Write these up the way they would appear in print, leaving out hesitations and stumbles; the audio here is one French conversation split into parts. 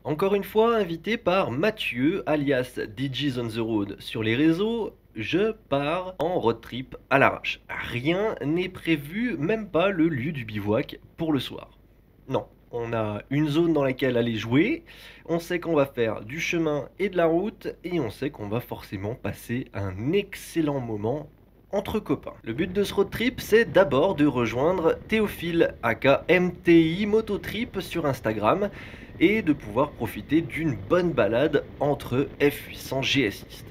Encore une fois, invité par Mathieu, alias DJs on the Road sur les réseaux, je pars en road trip à l'arrache. Rien n'est prévu, même pas le lieu du bivouac pour le soir. Non, on a une zone dans laquelle aller jouer, on sait qu'on va faire du chemin et de la route, et on sait qu'on va forcément passer un excellent moment entre copains. Le but de ce road trip, c'est d'abord de rejoindre Théophile, aka MTI Mototrip sur Instagram, et de pouvoir profiter d'une bonne balade entre F800 GSistes.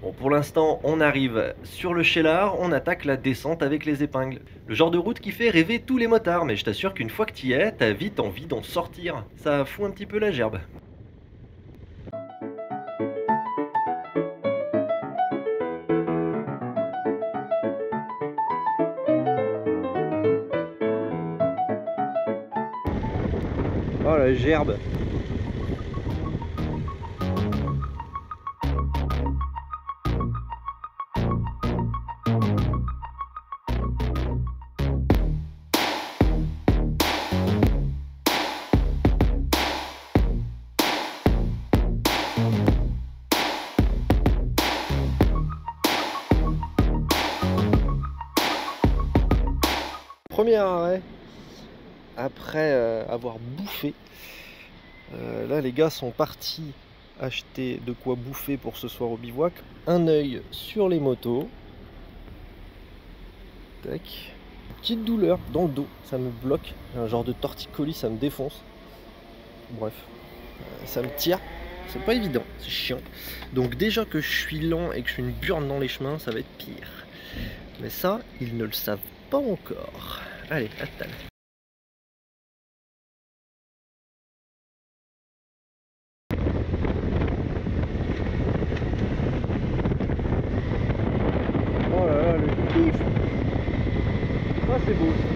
Bon, pour l'instant, on arrive sur le Cheylard, on attaque la descente avec les épingles. Le genre de route qui fait rêver tous les motards, mais je t'assure qu'une fois que t'y es, t'as vite envie d'en sortir. Ça fout un petit peu la gerbe. Oh la gerbe. Premier arrêt après avoir bouffé. Là les gars sont partis acheter de quoi bouffer pour ce soir au bivouac. Un œil sur les motos. Tac. Petite douleur dans le dos, ça me bloque. Un genre de torticolis, ça me défonce. Bref, ça me tire. C'est pas évident, c'est chiant. Donc déjà que je suis lent et que je suis une burne dans les chemins, ça va être pire. Mais ça, ils ne le savent pas encore. Allez, à tout à l'heure. Oh là là, le kiff. Ah, c'est beau ça.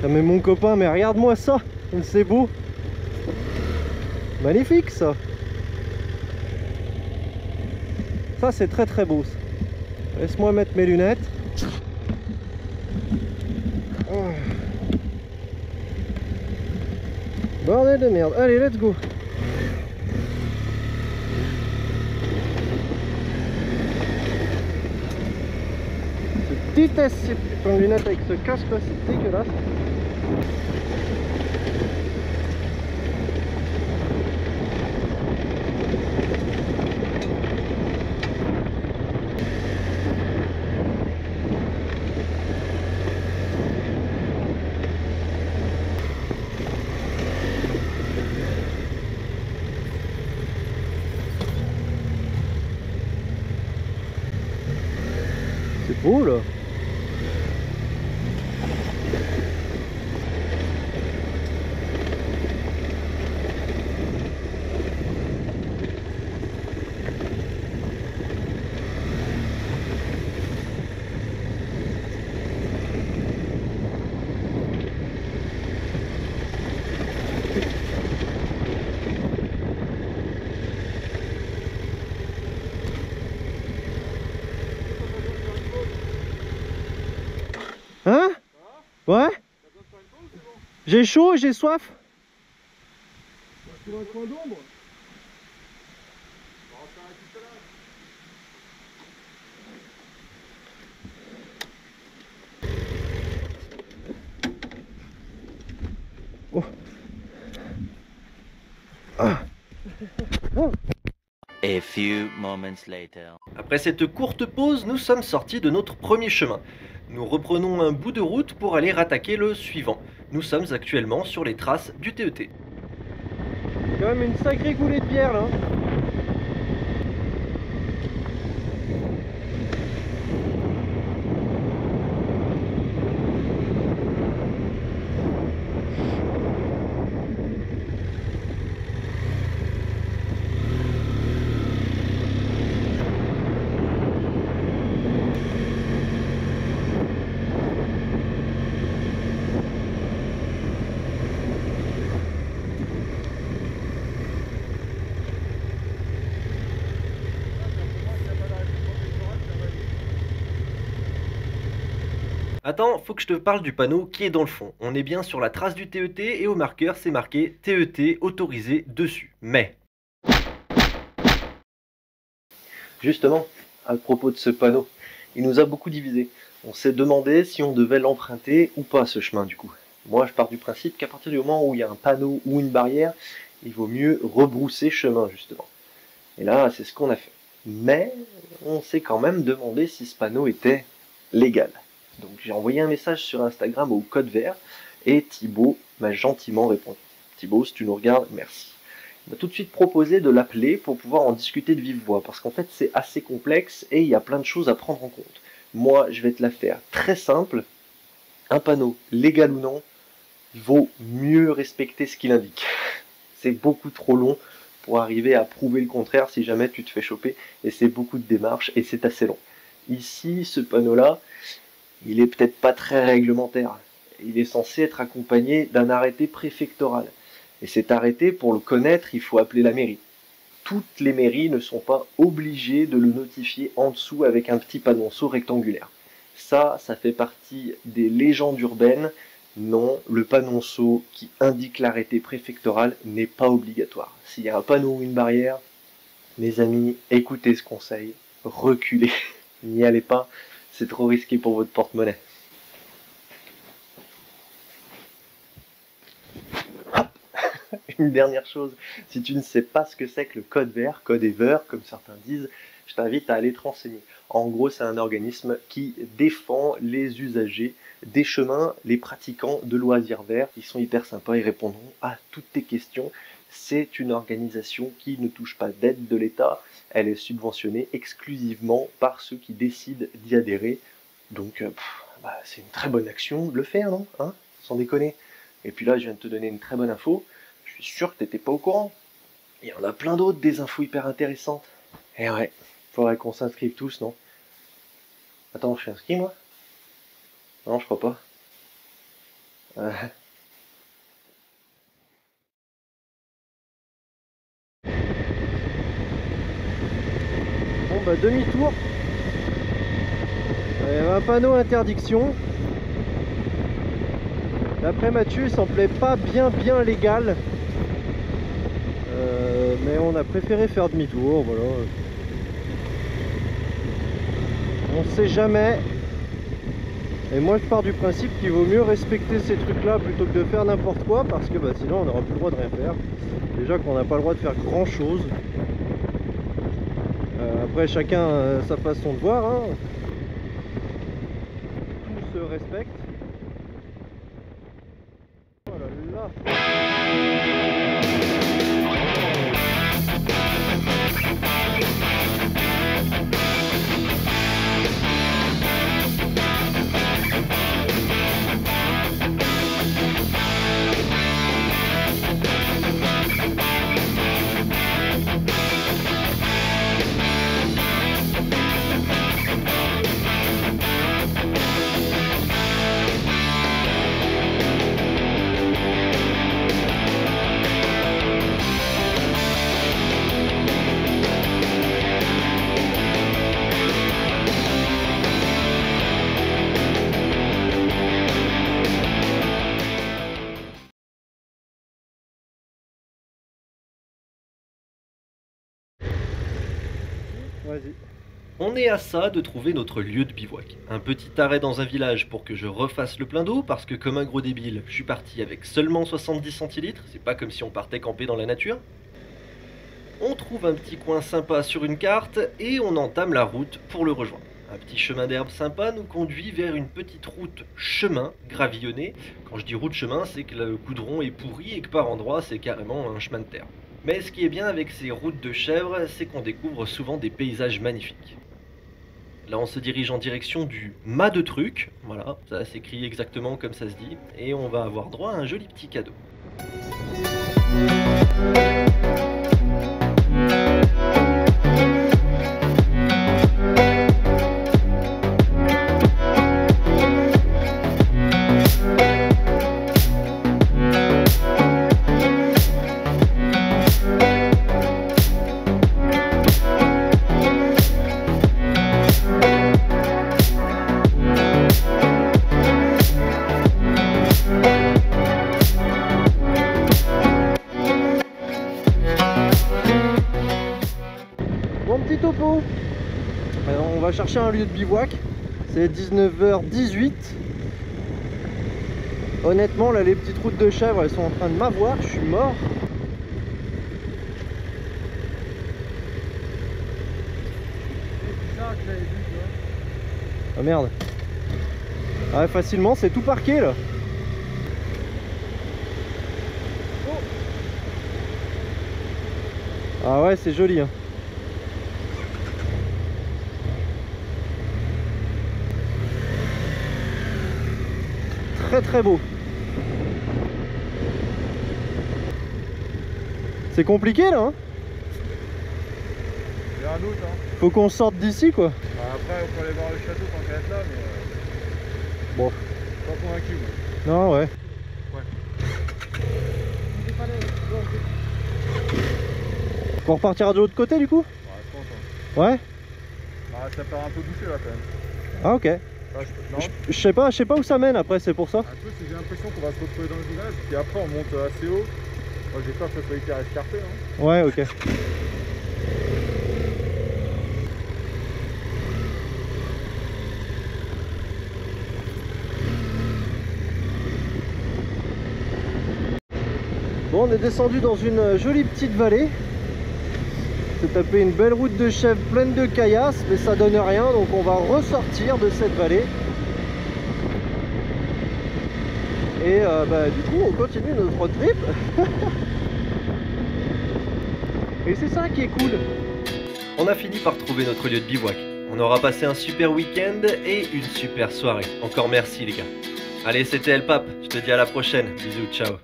Ah mais mon copain, mais regarde-moi ça, c'est beau. Magnifique ça. Ça c'est très très beau ça. Laisse-moi mettre mes lunettes. Oh. Bordel de merde, allez let's go. Je déteste ces putains de lunettes avec ce casque là, c'est dégueulasse. C'est beau là. Ouais. J'ai chaud et j'ai soif. Sur un coin d'ombre. Oh. Ah. Oh. A few moments later. Après cette courte pause, nous sommes sortis de notre premier chemin. Nous reprenons un bout de route pour aller rattaquer le suivant. Nous sommes actuellement sur les traces du TET. Quand même une sacrée coulée de pierre là. Attends, faut que je te parle du panneau qui est dans le fond. On est bien sur la trace du TET et au marqueur c'est marqué TET autorisé dessus. Mais... Justement, à propos de ce panneau, il nous a beaucoup divisé. On s'est demandé si on devait l'emprunter ou pas ce chemin du coup. Moi je pars du principe qu'à partir du moment où il y a un panneau ou une barrière, il vaut mieux rebrousser chemin justement. Et là c'est ce qu'on a fait. Mais on s'est quand même demandé si ce panneau était légal. Donc j'ai envoyé un message sur Instagram au code vert et Thibaut m'a gentiment répondu. Thibaut, si tu nous regardes, merci. Il m'a tout de suite proposé de l'appeler pour pouvoir en discuter de vive voix, parce qu'en fait c'est assez complexe et il y a plein de choses à prendre en compte. Moi, je vais te la faire très simple. Un panneau, légal ou non, il vaut mieux respecter ce qu'il indique. C'est beaucoup trop long pour arriver à prouver le contraire si jamais tu te fais choper, et c'est beaucoup de démarches et c'est assez long. Ici, ce panneau-là, il est peut-être pas très réglementaire. Il est censé être accompagné d'un arrêté préfectoral. Et cet arrêté, pour le connaître, il faut appeler la mairie. Toutes les mairies ne sont pas obligées de le notifier en dessous avec un petit panonceau rectangulaire. Ça fait partie des légendes urbaines. Non, le panonceau qui indique l'arrêté préfectoral n'est pas obligatoire. S'il y a un panneau ou une barrière, mes amis, écoutez ce conseil, reculez, n'y allez pas. C'est trop risqué pour votre porte-monnaie. Une dernière chose, si tu ne sais pas ce que c'est que le code vert, code Ever, comme certains disent, je t'invite à aller te renseigner. En gros, c'est un organisme qui défend les usagers des chemins, les pratiquants de loisirs verts. Ils sont hyper sympas, ils répondront à toutes tes questions. C'est une organisation qui ne touche pas d'aide de l'État. Elle est subventionnée exclusivement par ceux qui décident d'y adhérer. Donc, c'est une très bonne action de le faire, non hein? Sans déconner. Et puis là, je viens de te donner une très bonne info. Je suis sûr que t'étais pas au courant. Il y en a plein d'autres, des infos hyper intéressantes. Et ouais, faudrait qu'on s'inscrive tous, non? Attends, je suis inscrit, moi? Non, je crois pas. Bon bah demi-tour. Il y avait un panneau interdiction. D'après Mathieu, il semblait pas bien légal. Mais on a préféré faire demi-tour, voilà. On sait jamais. Et moi je pars du principe qu'il vaut mieux respecter ces trucs là plutôt que de faire n'importe quoi, parce que sinon on n'aura plus le droit de rien faire. Déjà qu'on n'a pas le droit de faire grand chose. Après chacun sa façon de voir, hein. Tout se respecte. Voilà, là. Vas-y. On est à ça de trouver notre lieu de bivouac. Un petit arrêt dans un village pour que je refasse le plein d'eau, parce que comme un gros débile, je suis parti avec seulement 70 centilitres, c'est pas comme si on partait camper dans la nature. On trouve un petit coin sympa sur une carte, et on entame la route pour le rejoindre. Un petit chemin d'herbe sympa nous conduit vers une petite route chemin gravillonnée. Quand je dis route chemin, c'est que le goudron est pourri et que par endroits c'est carrément un chemin de terre. Mais ce qui est bien avec ces routes de chèvres, c'est qu'on découvre souvent des paysages magnifiques. Là on se dirige en direction du mât de truc, voilà, ça s'écrit exactement comme ça se dit, et on va avoir droit à un joli petit cadeau. Bon petit topo. Alors, on va chercher un lieu de bivouac. C'est 19h18. Honnêtement là les petites routes de chèvres elles sont en train de m'avoir, je suis mort. Ah merde. Ah ouais, facilement c'est tout parqué là. Ah ouais c'est joli hein. Très très beau. C'est compliqué là hein. Il y a un doute hein. Faut qu'on sorte d'ici quoi. Bah, après on peut aller voir le château quand on est là mais Bon. pas convaincu moi. Non ouais. On repartira de l'autre côté du coup. Ouais, je pense hein. Ouais. Bah, ça part un peu bouché là quand même. Ah ok. Bah, non. Je sais pas où ça mène après c'est pour ça. Un peu c'est que j'ai l'impression qu'on va se retrouver dans le village puis après on monte assez haut. Moi j'ai peur que ça soit hyper escarpé hein. Ouais ok. Bon on est descendu dans une jolie petite vallée. C'est tapé une belle route de chèvre pleine de caillasses mais ça donne rien donc on va ressortir de cette vallée. Et bah, du coup on continue notre road trip. Et c'est ça qui est cool. On a fini par trouver notre lieu de bivouac. On aura passé un super week-end et une super soirée. Encore merci les gars. Allez c'était El Pape, je te dis à la prochaine. Bisous, ciao.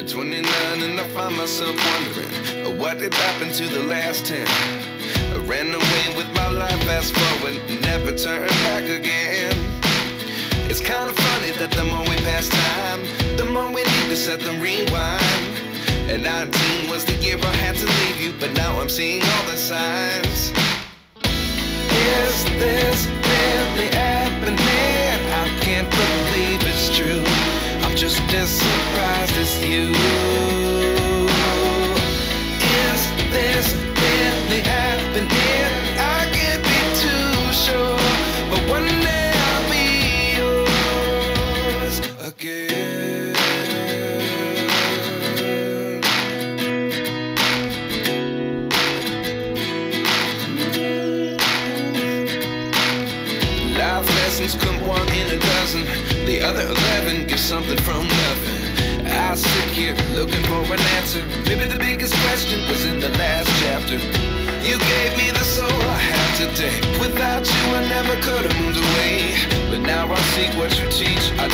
29 and I find myself wondering what did happen to the last 10. I ran away with my life, fast forward, never turn back again. It's kind of funny that the more we pass time, the more we need to set them rewind. And 19 was the year I had to leave you, but now I'm seeing all the signs. Is this really happening? I can't believe it's true. I'm just as surprised as you. Is this really happening? I can't be too sure, but one day I'll be yours again. Life lessons come one in a dozen. The other 11 get something from nothing. I sit here looking for an answer. Maybe the biggest question was in the last chapter. You gave me the soul I have today. Without you I never could have moved away. But now I see what you teach. I